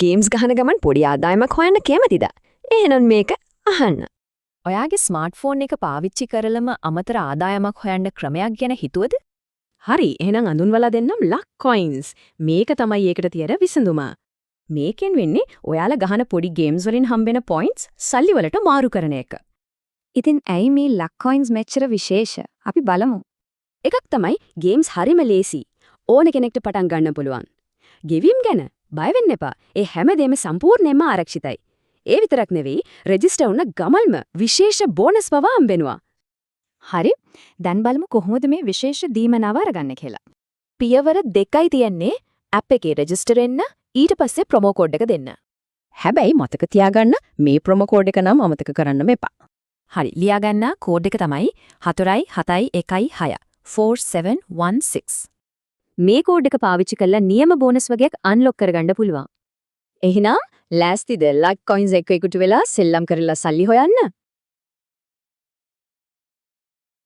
Games ගහන ගමන් පොඩි ආදායමක් හොයන්න කැමතිද? එහෙනම් මේක අහන්න. ඔයාගේ ස්මාර්ට්ෆෝන් එක පාවිච්චි කරලම අමතර ආදායමක් හොයන්න ක්‍රමයක් ගැන හිතුවද? හරි, එහෙනම් අඳුන්වලා දෙන්නම් ලක් කොයින්ස්. මේක තමයි ඒකට තියෙන විසඳුම. මේකෙන් වෙන්නේ ඔයාලා ගහන පොඩි ගේම්ස් වලින් හම්බෙන පොයින්ට්ස් සල්ලි වලට මාරු කරන එක. ඉතින් ඇයි මේ ලක් කොයින්ස් මෙච්චර විශේෂ? අපි බලමු. එකක් තමයි ගේම්ස් හරිම ලේසි. ඕන කෙනෙක්ට පටන් ගන්න පුළුවන්. ගෙවීම් ගැන බය වෙන්න එපා. ඒ හැමදේම සම්පූර්ණයෙන්ම ආරක්ෂිතයි. ඒ විතරක් නෙවෙයි, රෙජිස්ටර් වුණ ගමල්ම විශේෂ බෝනස් පවා හම්බෙනවා. හරි. දැන් බලමු කොහොමද මේ විශේෂ දීමනාව අරගන්නේ කියලා. පියවර 2යි තියෙන්නේ. ඇප් එකේ රෙජිස්ටර් වෙන්න, ඊට පස්සේ ප්‍රොමෝ කෝඩ් එක දෙන්න. හැබැයි මතක තියාගන්න මේ ප්‍රොමෝ කෝඩ් එක නම් අමතක කරන්න මෙපා. හරි, ලියා ගන්න කෝඩ් එක තමයි 4716 4716. මේ කෝඩ් එක පාවිච්චි කරලා නියම බෝනස් වගේක් අන්ලොක් කරගන්න පුළුවන්. එහෙනම් ලෑස්තිද ලක් කොයින්ස් එක එකතු වෙලා සෙල්ලම් කරලා සල්ලි හොයන්න?